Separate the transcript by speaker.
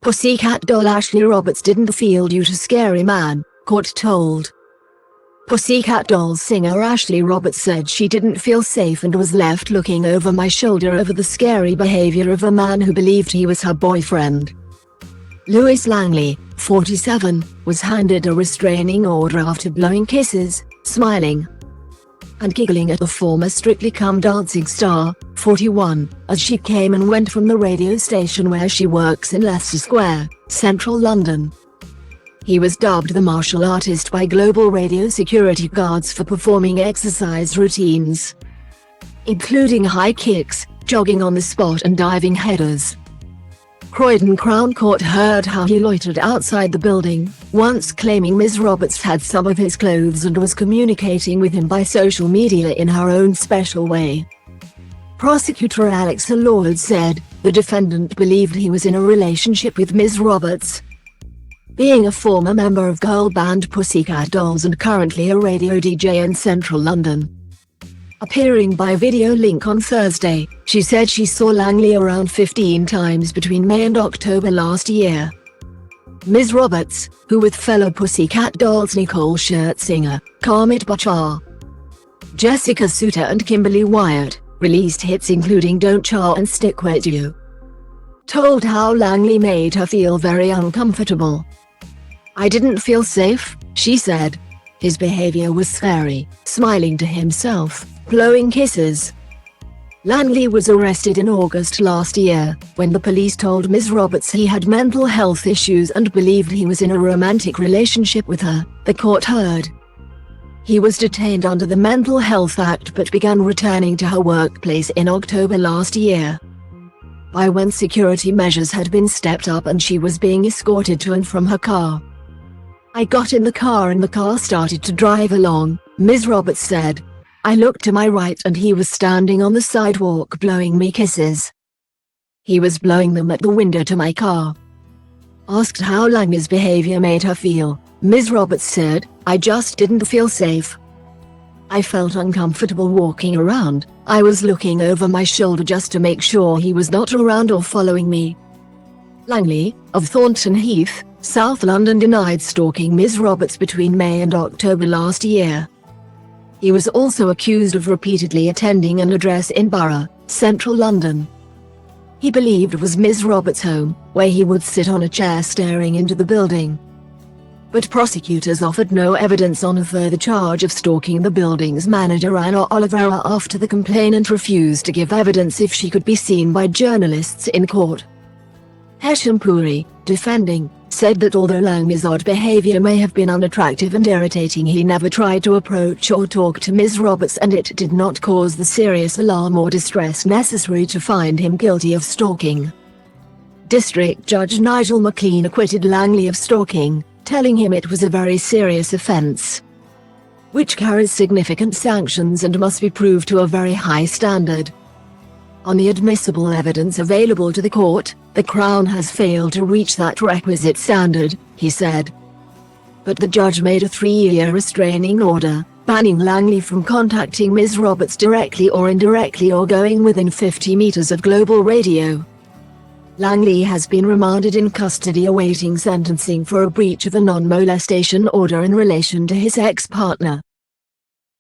Speaker 1: Pussycat Doll Ashley Roberts didn't feel due to scary man, court told. Pussycat Dolls singer Ashley Roberts said she didn't feel safe and was left looking over my shoulder over the scary behavior of a man who believed he was her boyfriend. Langley, 47, was handed a restraining order after blowing kisses, smiling, and giggling at the former Strictly Come Dancing star, 41, as she came and went from the radio station where she works in Leicester Square, central London. He was dubbed the martial artist by global radio security guards for performing exercise routines, including high kicks, jogging on the spot and diving headers. Croydon Crown Court heard how he loitered outside the building, once claiming Ms. Roberts had some of his clothes and was communicating with him by social media in her own special way. Prosecutor Alex Lord said, the defendant believed he was in a relationship with Ms. Roberts, being a former member of girl band Pussycat Dolls and currently a radio DJ in central London. Appearing by video link on Thursday, she said she saw Langley around 15 times between May and October last year. Ms. Roberts, who with fellow Pussycat Dolls Nicole Shirt singer, Karmit Bachar, Jessica Suter and Kimberly Wyatt, released hits including Don't Cha and Stick With You, told how Langley made her feel very uncomfortable. "I didn't feel safe," she said. His behavior was scary, smiling to himself, blowing kisses. Langley was arrested in August last year, when the police told Ms. Roberts he had mental health issues and believed he was in a romantic relationship with her, the court heard. He was detained under the Mental Health Act but began returning to her workplace in October last year, by when security measures had been stepped up and she was being escorted to and from her car. "I got in the car and the car started to drive along," Ms. Roberts said. "I looked to my right and he was standing on the sidewalk blowing me kisses. He was blowing them at the window to my car." Asked how Langley's behavior made her feel, Ms. Roberts said, "I just didn't feel safe. I felt uncomfortable walking around. I was looking over my shoulder just to make sure he was not around or following me." Langley, of Thornton Heath, South London, denied stalking Ms. Roberts between May and October last year. He was also accused of repeatedly attending an address in Borough, central London he believed was Ms. Roberts' home, where he would sit on a chair staring into the building. But prosecutors offered no evidence on a further charge of stalking the building's manager Anna Oliveira after the complainant refused to give evidence if she could be seen by journalists in court. Hesham Puri, defending, said that although Langley's odd behavior may have been unattractive and irritating, he never tried to approach or talk to Ms. Roberts and it did not cause the serious alarm or distress necessary to find him guilty of stalking. District Judge Nigel McLean acquitted Langley of stalking, telling him it was a very serious offence, which carries significant sanctions and must be proved to a very high standard. On the admissible evidence available to the court, the Crown has failed to reach that requisite standard, he said. But the judge made a 3-year restraining order, banning Langley from contacting Ms. Roberts directly or indirectly or going within 50 meters of global radio. Langley has been remanded in custody awaiting sentencing for a breach of a non-molestation order in relation to his ex-partner.